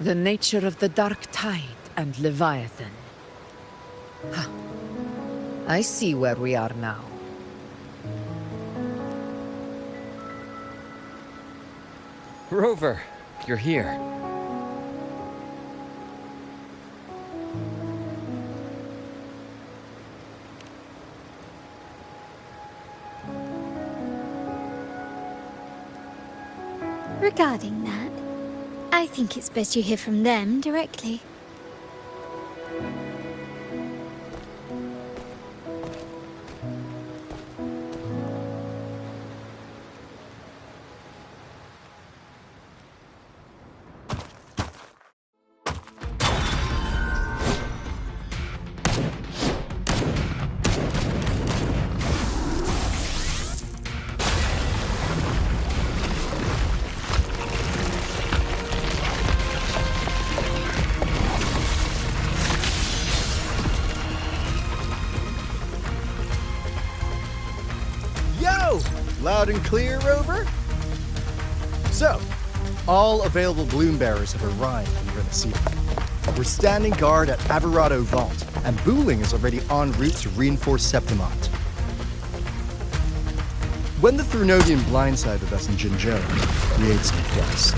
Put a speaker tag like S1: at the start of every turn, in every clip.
S1: The nature of the Dark Tide and Leviathan. Huh. I see where we are now.
S2: Rover, you're here.
S3: Regarding that, I think it's best you hear from them directly.
S4: Loud and clear, Rover? So, all available bloom bearers have arrived in Renacita. We're standing guard at Averado Vault, and Booling is already en route to reinforce Septimont. When the Threnodian blindsided us in Jinzhou, we ate some dust.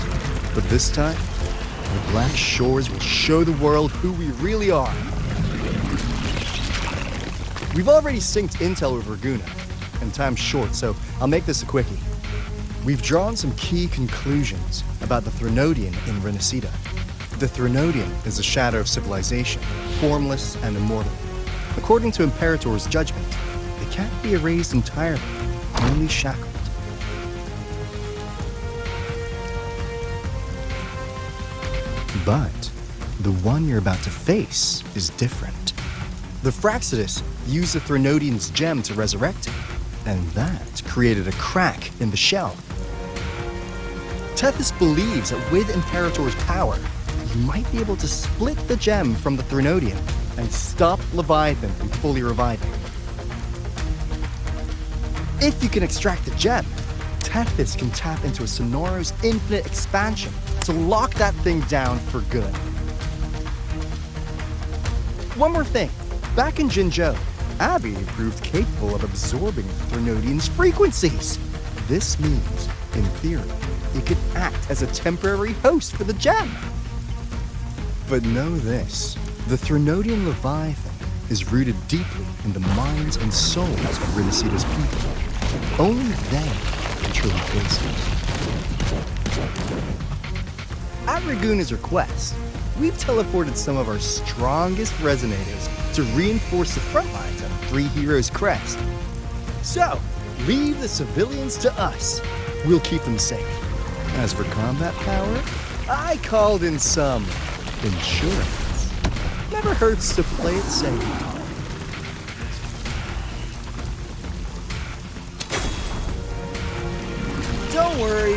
S4: But this time, the Black Shores will show the world who we really are. We've already synced intel with Raguna, and time's short, so I'll make this a quickie. We've drawn some key conclusions about the Threnodian in Renacita. The Threnodian is a shadow of civilization, formless and immortal. According to Imperator's judgment, they can't be erased entirely, only shackled. But the one you're about to face is different. The Fraxidus used the Threnodian's gem to resurrect him, and that created a crack in the shell. Tethys believes that with Imperator's power, he might be able to split the gem from the Threnodian and stop Leviathan from fully reviving. If you can extract the gem, Tethys can tap into a Sonoro's infinite expansion to lock that thing down for good. One more thing. Back in Jinzhou, Abby proved capable of absorbing the Threnodian's frequencies. This means, in theory, it could act as a temporary host for the gem. But know this, the Threnodian Leviathan is rooted deeply in the minds and souls of Renacita's people. Only they can truly face it. At Raguna's request, we've teleported some of our strongest resonators to reinforce the front lines at Three Heroes Crest. So, leave the civilians to us. We'll keep them safe. As for combat power, I called in some insurance. Never hurts to play it safe. Don't worry,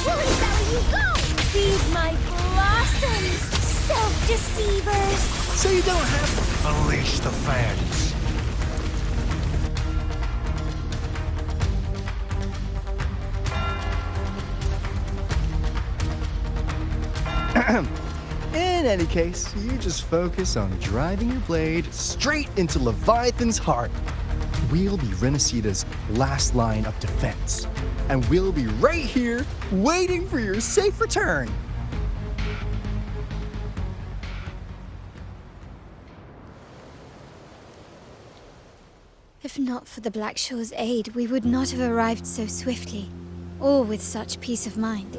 S3: Where you go? Feed my blossoms, self-deceivers!
S4: So you don't have to.
S5: Unleash the fans.
S4: In any case, you just focus on driving your blade straight into Leviathan's heart. We'll be Renacita's last line of defense. And we'll be right here, waiting for your safe return.
S3: If not for the Black Shore's aid, we would not have arrived so swiftly, or with such peace of mind.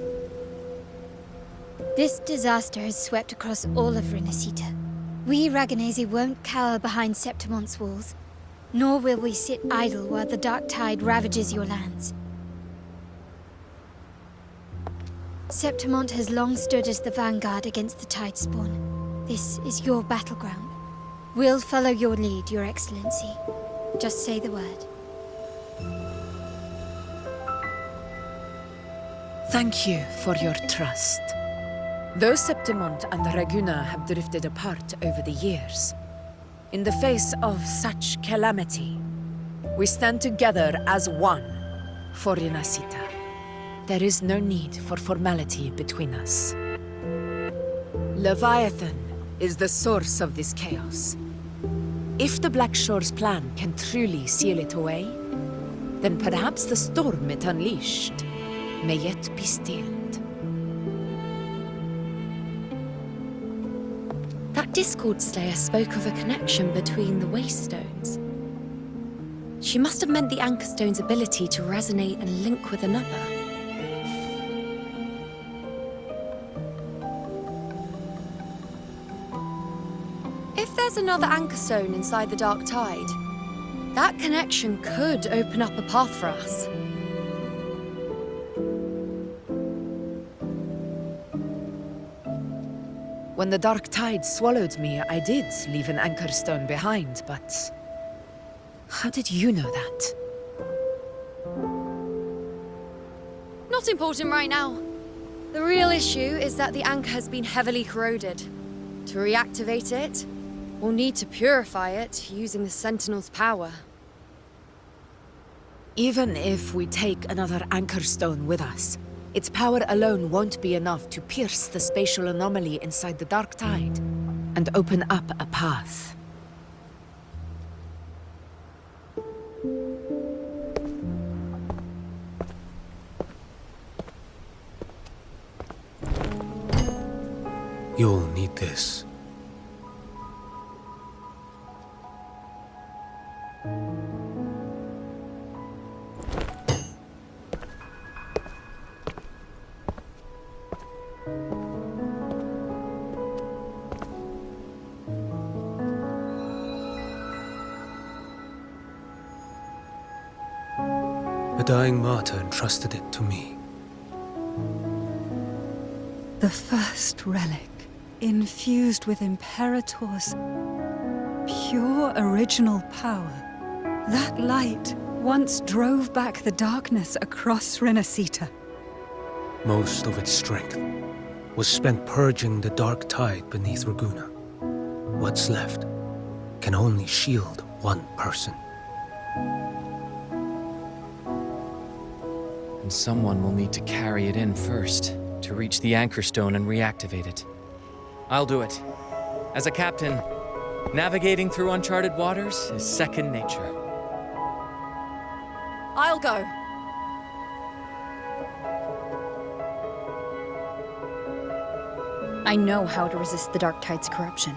S3: This disaster has swept across all of Renacita. We Raganese won't cower behind Septimont's walls, nor will we sit idle while the Dark Tide ravages your lands. Septimont has long stood as the vanguard against the Tidespawn. This is your battleground. We'll follow your lead, Your Excellency. Just say the word.
S1: Thank you for your trust. Though Septimont and Raguna have drifted apart over the years, in the face of such calamity, we stand together as one for Renacita. There is no need for formality between us. Leviathan is the source of this chaos. If the Black Shore's plan can truly seal it away, then perhaps the storm it unleashed may yet be stilled.
S6: That Discord Slayer spoke of a connection between the Wastestones. She must have meant the Anchor Stone's ability to resonate and link with another. If there's another Anchor Stone inside the Dark Tide, that connection could open up a path for us.
S1: When the Dark Tide swallowed me, I did leave an Anchor Stone behind, but... how did you know that?
S6: Not important right now. The real issue is that the anchor has been heavily corroded. To reactivate it, we'll need to purify it using the Sentinel's power.
S1: Even if we take another Anchor Stone with us, its power alone won't be enough to pierce the spatial anomaly inside the Dark Tide and open up a path.
S5: You'll need this. A dying martyr entrusted it to me.
S7: The first relic, infused with Imperator's pure original power. That light once drove back the darkness across Renacita.
S5: Most of its strength was spent purging the dark tide beneath Raguna. What's left can only shield one person.
S2: And someone will need to carry it in first, to reach the Anchor Stone and reactivate it. I'll do it. As a captain, navigating through uncharted waters is second nature.
S6: I'll go. I know how to resist the Dark Tide's corruption.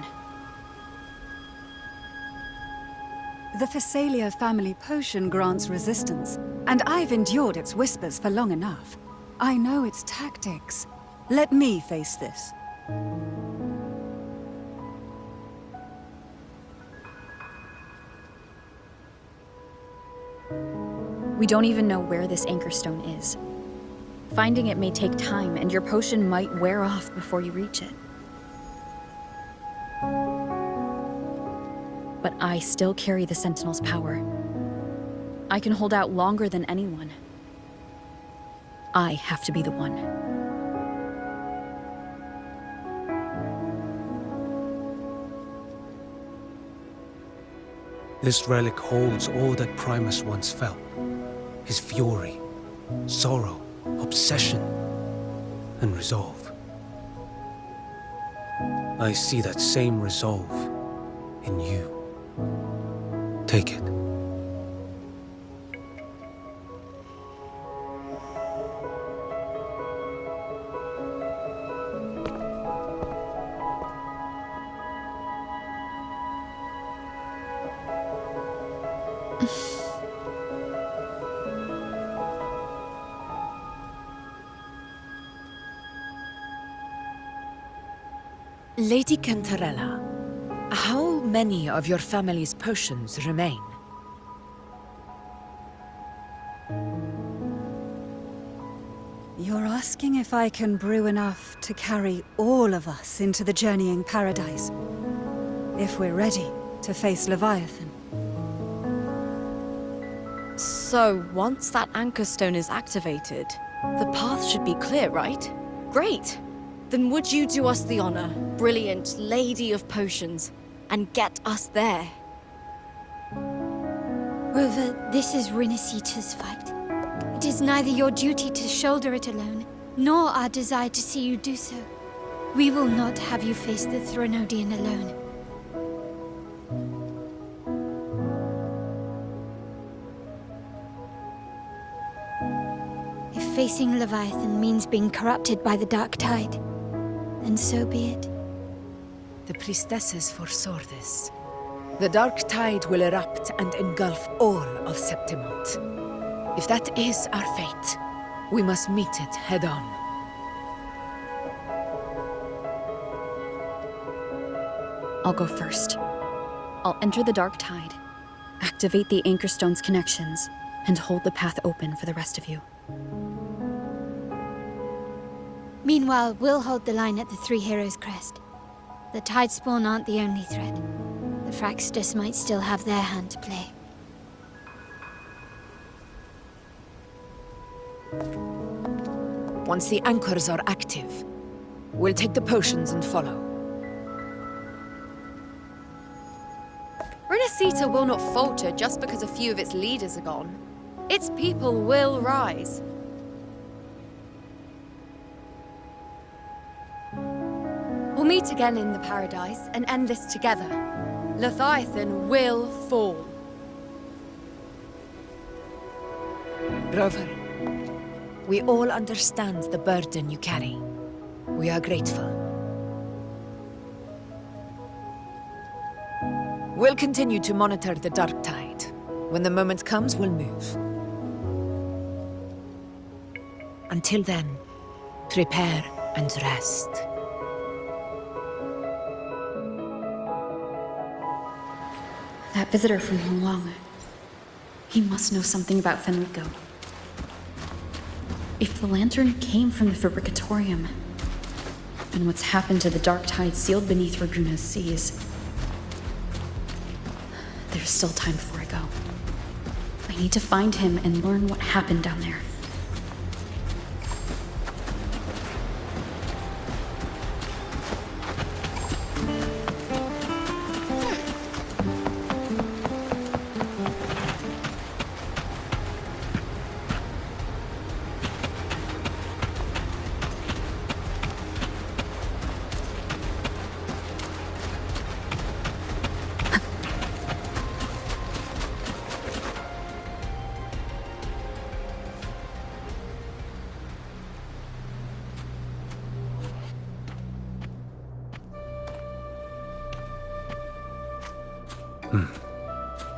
S7: The Phasalia family potion grants resistance, and I've endured its whispers for long enough. I know its tactics. Let me face this.
S6: We don't even know where this Anchor Stone is. Finding it may take time, and your potion might wear off before you reach it. But I still carry the Sentinel's power. I can hold out longer than anyone. I have to be the one.
S5: This relic holds all that Primus once felt. His fury, sorrow, obsession, and resolve. I see that same resolve in you. Take it.
S1: Lady Cantarella, how many of your family's potions remain?
S7: You're asking if I can brew enough to carry all of us into the journeying paradise. If we're ready to face Leviathan.
S6: So, once that Anchor Stone is activated, the path should be clear, right? Great! Then would you do us the honor, brilliant Lady of Potions, and get us there?
S3: Rover, this is Renacita's fight. It is neither your duty to shoulder it alone, nor our desire to see you do so. We will not have you face the Threnodian alone. If facing Leviathan means being corrupted by the Dark Tide, then so be it.
S1: The priestesses foresaw this. The Dark Tide will erupt and engulf all of Septimont. If that is our fate, we must meet it head-on.
S8: I'll go first. I'll enter the Dark Tide, activate the Anchorstone's connections, and hold the path open for the rest of you.
S3: Meanwhile, we'll hold the line at the Three Heroes Crest. The Tidespawn aren't the only threat. The Fraxtus might still have their hand to play.
S1: Once the anchors are active, we'll take the potions and follow.
S6: Renacita will not falter just because a few of its leaders are gone. Its people will rise. We'll meet again in the Paradise and end this together. Leviathan will fall.
S1: Rover, we all understand the burden you carry. We are grateful. We'll continue to monitor the Dark Tide. When the moment comes, we'll move. Until then, prepare and rest.
S8: That visitor from Qiuyuan. He must know something about Fenrico. If the lantern came from the Fabricatorium, then what's happened to the Dark Tide sealed beneath Raguna's seas? There's still time before I go. I need to find him and learn what happened down there.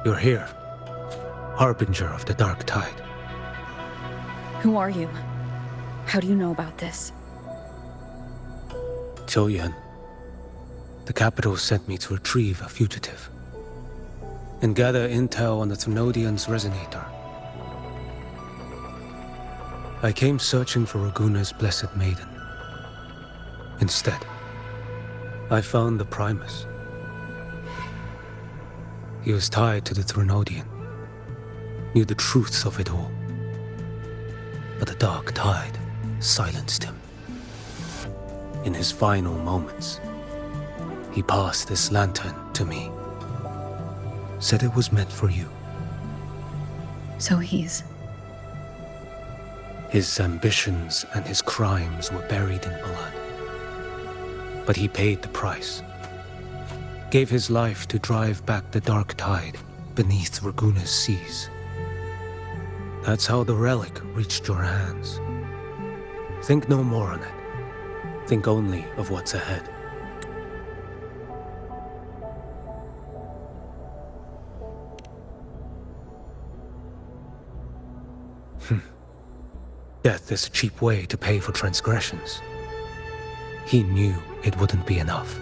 S5: You're here, Harbinger of the Dark Tide.
S8: Who are you? How do you know about this?
S5: Qiuyuan. The capital sent me to retrieve a fugitive and gather intel on the Thenodian's resonator. I came searching for Raguna's Blessed Maiden. Instead, I found the Primus. He was tied to the Threnodian, knew the truths of it all. But the Dark Tide silenced him. In his final moments, he passed this lantern to me. Said it was meant for you.
S8: So he's...
S5: His ambitions and his crimes were buried in blood. But he paid the price. Gave his life to drive back the Dark Tide beneath Raguna's seas. That's how the relic reached your hands. Think no more on it. Think only of what's ahead. Death is a cheap way to pay for transgressions. He knew it wouldn't be enough.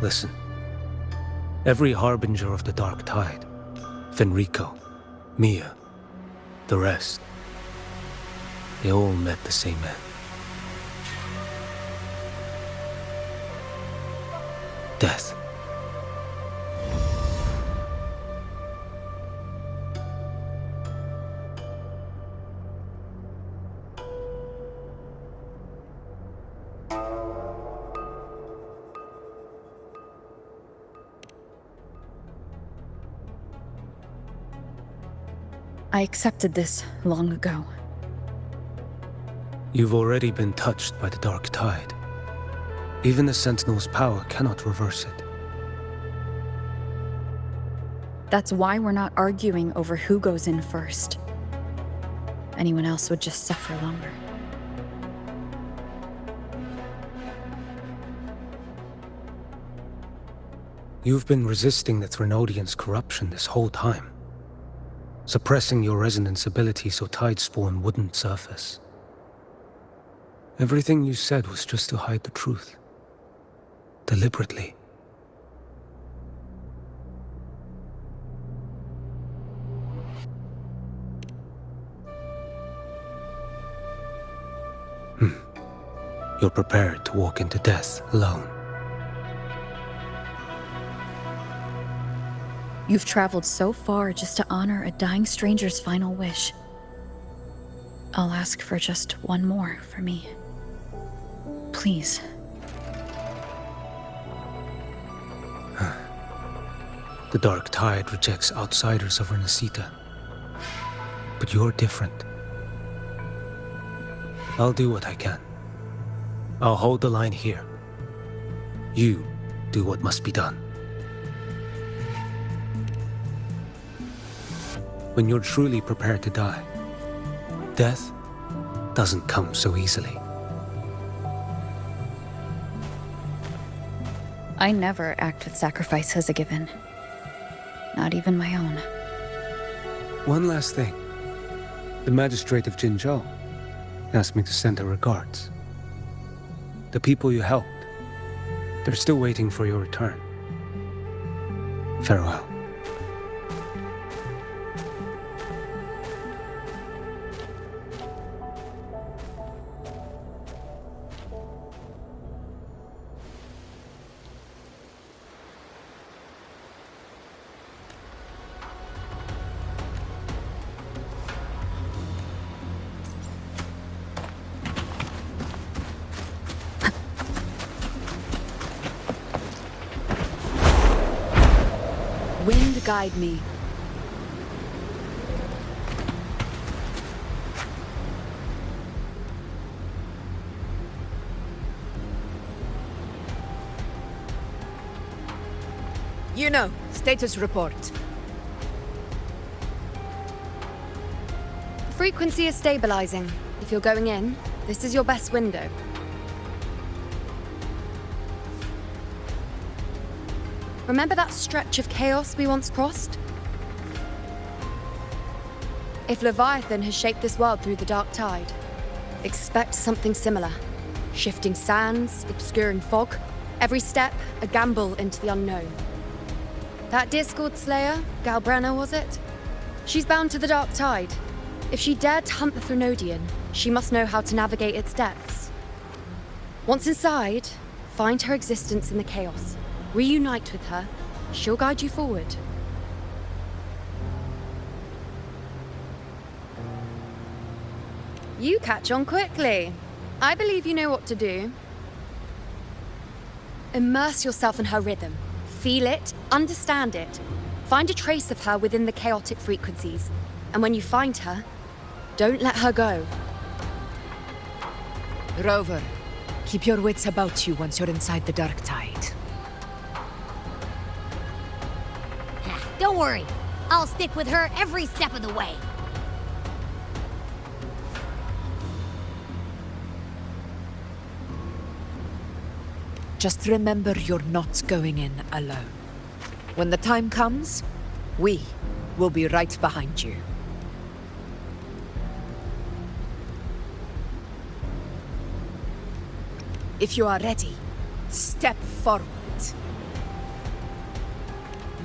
S5: Listen. Every harbinger of the Dark Tide, Fenrico, Mia, the rest, they all met the same end. Death.
S8: I accepted this long ago.
S5: You've already been touched by the dark tide. Even the Sentinel's power cannot reverse it.
S8: That's why we're not arguing over who goes in first. Anyone else would just suffer longer.
S5: You've been resisting the Threnodians' corruption this whole time, suppressing your resonance ability so Tidespawn wouldn't surface. Everything you said was just to hide the truth. Deliberately. You're prepared to walk into death alone.
S8: You've traveled so far just to honor a dying stranger's final wish. I'll ask for just one more for me. Please.
S5: The dark tide rejects outsiders of Renacita. But you're different. I'll do what I can. I'll hold the line here. You do what must be done. When you're truly prepared to die, death doesn't come so easily.
S8: I never act with sacrifice as a given. Not even my own.
S5: One last thing. The magistrate of Jinzhou asked me to send her regards. The people you helped, they're still waiting for your return. Farewell.
S1: Wind guide me. Status report.
S9: Frequency is stabilizing. If you're going in, this is your best window. Remember that stretch of chaos we once crossed? If Leviathan has shaped this world through the dark tide, expect something similar. Shifting sands, obscuring fog, every step a gamble into the unknown. That Discord Slayer, Galbrenna was it? She's bound to the dark tide. If she dared to hunt the Threnodian, she must know how to navigate its depths. Once inside, find her existence in the chaos. Reunite with her. She'll guide you forward. You catch on quickly. I believe you know what to do. Immerse yourself in her rhythm. Feel it, understand it. Find a trace of her within the chaotic frequencies. And when you find her, don't let her go.
S1: Rover, keep your wits about you once you're inside the dark tide.
S10: Don't worry. I'll stick with her every step of the way.
S1: Just remember you're not going in alone. When the time comes, we will be right behind you. If you are ready, step forward.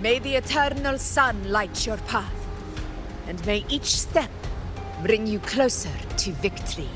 S1: May the eternal sun light your path, and may each step bring you closer to victory.